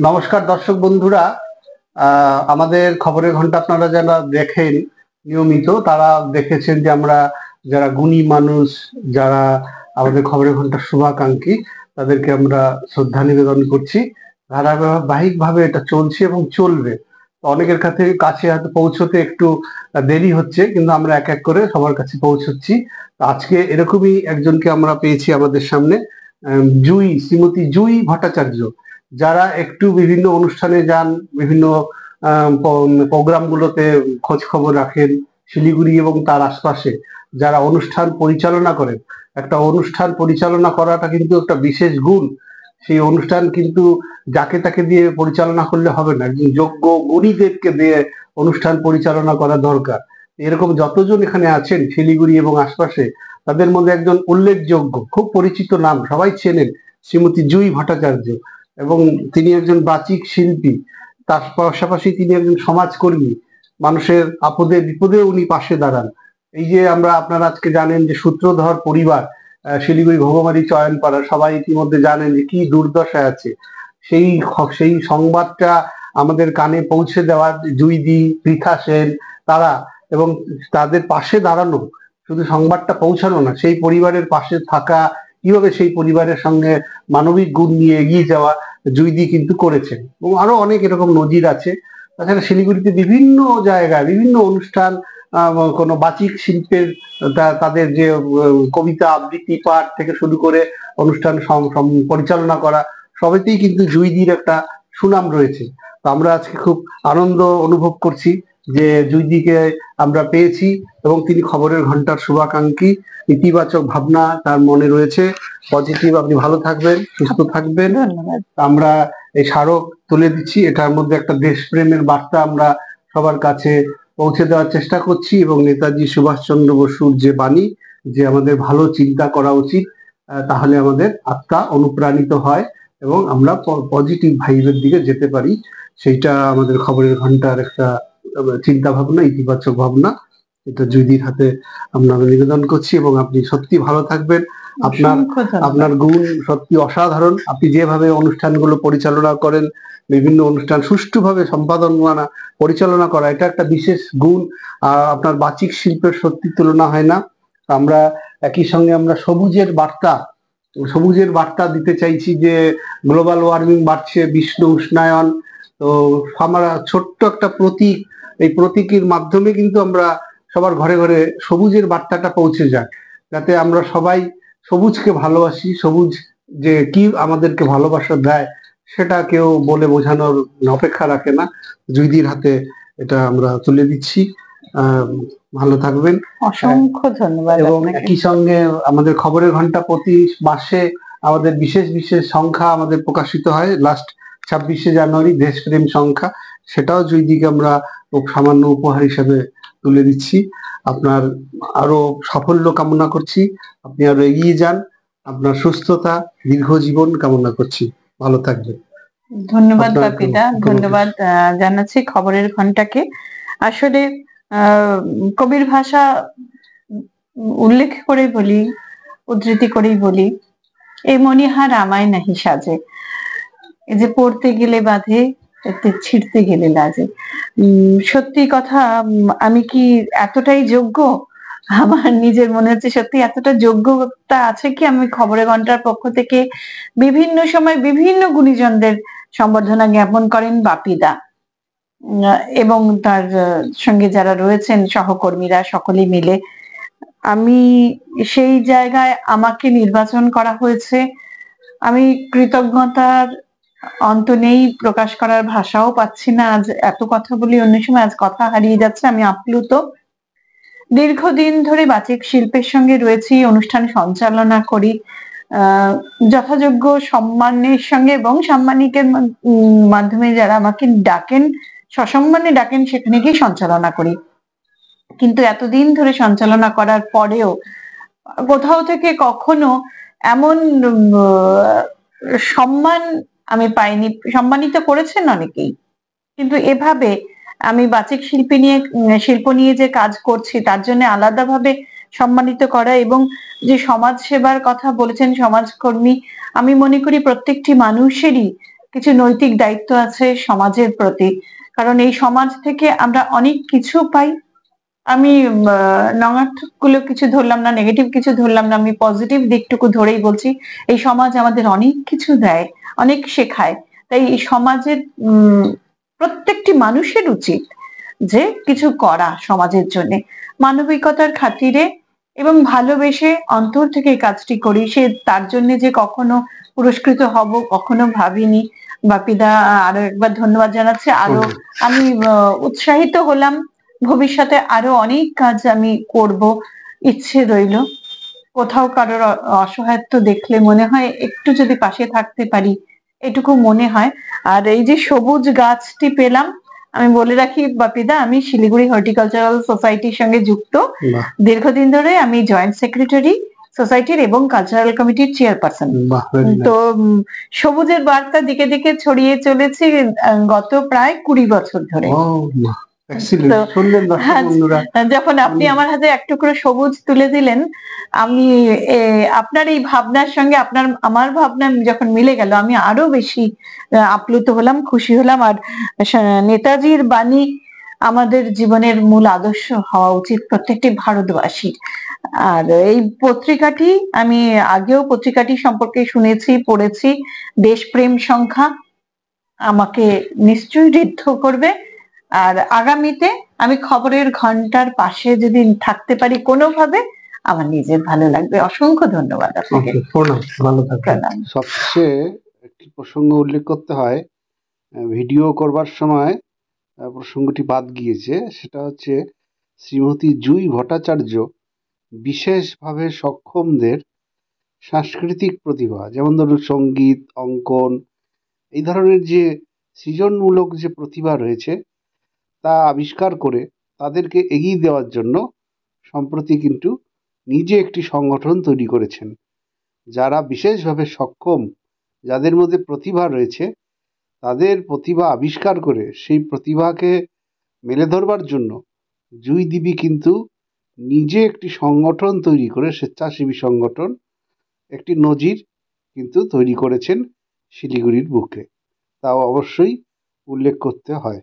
নমস্কার দর্শক বন্ধুরা। আমাদের খবরের ঘন্টা আপনারা যারা দেখেন নিয়মিত, তারা দেখেছেন যে আমরা যারা গুণী মানুষ, যারা আমাদের খবরের ঘন্টার শুভাকাঙ্ক্ষী, তাদেরকে আমরা শ্রদ্ধা নিবেদন করছি। ধারাবাহিকভাবে এটা চলছে এবং চলবে। অনেকের কাছে হয়তো পৌঁছতে একটু দেরি হচ্ছে, কিন্তু আমরা এক এক করে সবার কাছে পৌঁছচ্ছি। আজকে এরকমই একজনকে আমরা পেয়েছি আমাদের সামনে, শ্রীমতী জুঁই ভট্টাচার্য, যারা একটু বিভিন্ন অনুষ্ঠানে যান, বিভিন্ন প্রোগ্রামগুলোতে খোঁজ খবর রাখেন, শিলিগুড়ি এবং তার আশপাশে যারা অনুষ্ঠান পরিচালনা করেন। একটা অনুষ্ঠান পরিচালনা করাটা কিন্তু একটা বিশেষ গুণ। সেই অনুষ্ঠান কিন্তু যাকে তাকে দিয়ে পরিচালনা করলে হবে না, একজন যোগ্য গুণীদেরকে দিয়ে অনুষ্ঠান পরিচালনা করা দরকার। এরকম যতজন এখানে আছেন শিলিগুড়ি এবং আশপাশে, তাদের মধ্যে একজন উল্লেখযোগ্য, খুব পরিচিত নাম, সবাই চেনেন, শ্রীমতী জুঁই ভট্টাচার্য। এবং তিনি একজন বাচিক শিল্পী, তার পাশাপাশি তিনি একজন সমাজকর্মী। মানুষের আপদে বিপদে উনি পাশে দাঁড়ান। এই যে আপনারা আজকে জানেন যে সূত্রধর পরিবার, শিলিগুড়ি ঘোগমারি চয়নপাড়া, সবাই ইতিমধ্যে জানেন যে কি দুর্দশায় আছে। সেই সেই সংবাদটা আমাদের কানে পৌঁছে দেওয়া জুইদি, পৃথা সেন, তারা, এবং তাদের পাশে দাঁড়ানো, শুধু সংবাদটা পৌঁছানো না, সেই পরিবারের পাশে থাকা, কিভাবে সেই পরিবারের সঙ্গে মানবিক গুণ নিয়ে এগিয়ে যাওয়া জুইদি কিন্তু করেছেন। এবং আরো অনেক এরকম নজির আছে। তাছাড়া শিলিগুড়িতে বিভিন্ন জায়গায় বিভিন্ন অনুষ্ঠান, কোনো বাচিক শিল্পের তাদের যে কবিতা আবৃত্তি পাঠ থেকে শুরু করে অনুষ্ঠান পরিচালনা করা, সবেতেই কিন্তু জুইদির একটা সুনাম রয়েছে। তো আমরা আজকে খুব আনন্দ অনুভব করছি যে জুইদিকে আমরা পেয়েছি, এবং তিনি খবরের ঘন্টার শুভাকাঙ্ক্ষী। ইতিবাচক ভাবনা তার মনে রয়েছে, পজিটিভ। আপনি ভালো থাকবেন, সুস্থ থাকবেন। আমরা এই স্মারক তুলে দিচ্ছি, এটার মধ্যে একটা দেশপ্রেমের বার্তা আমরা সবার কাছে পৌঁছে দেওয়ার চেষ্টা করছি। এবং নেতাজি সুভাষচন্দ্র বসুর যে বাণী, যে আমাদের ভালো চিন্তা করা উচিত, তাহলে আমাদের আত্মা অনুপ্রাণিত হয় এবং আমরা পজিটিভ ভাইবের দিকে যেতে পারি। সেইটা আমাদের খবরের ঘন্টার একটা চিন্তা ভাবনা, ইতিবাচক ভাবনা। এটা জুইদির হাতে আমরা নিবেদন করছি। এবং আপনি সত্যি ভালো থাকবেন। আপনার গুণ সত্যি অসাধারণ। আপনি যেভাবে অনুষ্ঠানগুলো পরিচালনা করেন, বিভিন্ন অনুষ্ঠান সুষ্ঠুভাবে পরিচালনা করা, এটা একটা বিশেষ গুণ। আপনার বাচিক শিল্পের সত্যি তুলনা হয় না। আমরা একই সঙ্গে আমরা সবুজের বার্তা দিতে চাইছি যে গ্লোবাল ওয়ার্মিং বাড়ছে, বিশ্ব উষ্ণায়ন। তো আমরা ছোট্ট একটা প্রতীক, এই প্রতীকের মাধ্যমে কিন্তু আমরা সবার ঘরে ঘরে সবুজের বার্তাটা পৌঁছে যাক, যাতে আমরা সবাই সবুজকে ভালোবাসি। সবুজ যে কি আমাদেরকে ভালোবাসা দেয়, সেটা কেউ বলে বোঝানোর অপেক্ষা রাখে না। জুইদির হাতে এটা আমরা তুলে দিচ্ছি। ভালো থাকবেন, অসংখ্য ধন্যবাদ। এবং একই সঙ্গে আমাদের খবরের ঘন্টা প্রতি মাসে আমাদের বিশেষ বিশেষ সংখ্যা আমাদের প্রকাশিত হয়। লাস্ট 26শে জানুয়ারি দেশপ্রেম সংখ্যা, সেটাও জুইদিকে আমরা সামান্য উপহার হিসেবে তুলে দিচ্ছি। আপনার আরো সাফল্য কামনা করছি, আপনি আরো এগিয়ে যান। আপনার সুস্থতা, দীর্ঘ জীবন কামনা করছি। ভালো থাকবেন। ধন্যবাদ বাপিদা, ধন্যবাদ জানাচ্ছি খবরের ঘন্টাকে। আসলে কবির ভাষা উল্লেখ করে বলি, উদ্ধৃতি করেই বলি, এই মণিহার আমায় নাহি সাজে, এই যে পড়তে গেলে বাঁধে, ছিঁড়তে গেলে লাজে। সত্যি কথা, আমি কি এতটাই যোগ্য? আমার নিজের মনে হচ্ছে সত্যি এতটা যোগ্যতা আছে কি আমি খবরের ঘন্টার পক্ষ থেকে বিভিন্ন সময় বিভিন্ন গুণীজনদের সম্বর্ধনা জ্ঞাপন করেন বাপিদা, এবং তার সঙ্গে যারা রয়েছেন সহকর্মীরা সকলেই মিলে। আমি সেই জায়গায় আমাকে নির্বাচন করা হয়েছে, আমি কৃতজ্ঞতার অন্ত নেই, প্রকাশ করার ভাষাও পাচ্ছি না। আজ এত কথা বলি, অন্য সময় আজ কথা হারিয়ে যাচ্ছে, আমি আপ্লুত। দীর্ঘদিন ধরে বাচিক শিল্পের সঙ্গে রয়েছি, অনুষ্ঠান সঞ্চালনা করি যথাযোগ্য সম্মানের সঙ্গে, এবং সাম্মানিকের মাধ্যমে যারা আমাকে ডাকেন, সসম্মানে ডাকেন, সেখানে গিয়ে সঞ্চালনা করি। কিন্তু এতদিন ধরে সঞ্চালনা করার পরেও কোথাও থেকে কখনো এমন সম্মান আমি পাইনি। সম্মানিত করেছেন অনেকেই, কিন্তু এভাবে আমি বাচিক শিল্প নিয়ে যে কাজ করছি তার জন্য আলাদাভাবে সম্মানিত করা, এবং যে সমাজ সেবার কথা বলেছেন সমাজকর্মী, আমি মনে করি প্রত্যেকটি মানুষেরই কিছু নৈতিক দায়িত্ব আছে সমাজের প্রতি, কারণ এই সমাজ থেকে আমরা অনেক কিছু পাই। আমি নঙার্থক গুলো কিছু ধরলাম না, নেগেটিভ কিছু ধরলাম না, আমি পজিটিভ দিকটুকু ধরেই বলছি। এই সমাজ আমাদের অনেক কিছু দেয়, অনেক শেখায়। তাই এই সমাজের প্রত্যেকটি মানুষের উচিত যে কিছু করা সমাজের জন্য, মানবিকতার খাতিরে এবং ভালোবেসে অন্তর থেকে এই কাজটি করি। সে তার জন্য যে কখনো পুরস্কৃত হব কখনো ভাবিনি। বাপিদা আরো একবার ধন্যবাদ জানাচ্ছি। আরো আমি উৎসাহিত হলাম, ভবিষ্যতে আরো অনেক কাজ আমি করব, ইচ্ছে রইল। কোথাও কারোর অসহায়ত্ব দেখলে মনে হয় একটু যদি পাশে থাকতে পারি, এটুকু মনে হয়। আর এই যে সবুজ গাছটি পেলাম, আমি বলে রাখি বাপিদা, আমি শিলিগুড়ি হর্টিকালচারাল সোসাইটির সঙ্গে যুক্ত। দীর্ঘদিন ধরে আমি জয়েন্ট সেক্রেটারি সোসাইটির এবং কালচারাল কমিটির চেয়ারপারসন। তো সবুজের বার্তা দিকে দিকে ছড়িয়ে চলেছে গত প্রায় 20 বছর ধরে। যখন আপনি আমার হাতে এক টুকরো সবুজ তুলে দিলেন, আমি আপনার এই ভাবনার সঙ্গে আমার ভাবনা যখন মিলে গেল, আমি আরো বেশি আপ্লুত হলাম, খুশি হলাম। আর নেতাজির বাণী আমাদের জীবনের মূল আদর্শ হওয়া উচিত প্রত্যেকটি ভারতবাসীর। আর এই পত্রিকাটি আমি আগেও পত্রিকাটি সম্পর্কে শুনেছি, পড়েছি। দেশপ্রেম সংখ্যা আমাকে নিশ্চয়ই ঋদ্ধ করবে। আর আগামীতে আমি খবরের ঘন্টার পাশে যদি থাকতে পারি কোনোভাবে, আমার নিজের ভালো লাগবে। অসংখ্য ধন্যবাদ আপনাকে। ভালো থাকবেন। সবচেয়ে একটি প্রসঙ্গ উল্লেখ করতে হয়, ভিডিও করবার সময় প্রসঙ্গটি বাদ গিয়েছে, সেটা হচ্ছে শ্রীমতী জুই ভট্টাচার্য বিশেষভাবে সক্ষমদের সাংস্কৃতিক প্রতিভা, যেমন ধরুন সঙ্গীত, অঙ্কন, এই ধরনের যে সৃজনমূলক যে প্রতিভা রয়েছে তা আবিষ্কার করে তাদেরকে এগিয়ে দেওয়ার জন্য সম্প্রতি কিন্তু নিজে একটি সংগঠন তৈরি করেছেন। যারা বিশেষভাবে সক্ষম, যাদের মধ্যে প্রতিভা রয়েছে, তাদের প্রতিভা আবিষ্কার করে সেই প্রতিভাকে মেলে ধরবার জন্য জুই দিবি কিন্তু নিজে একটি সংগঠন তৈরি করে, স্বেচ্ছাসেবী সংগঠন, একটি নজির কিন্তু তৈরি করেছেন শিলিগুড়ির বুকে। তাও অবশ্যই উল্লেখ করতে হয়।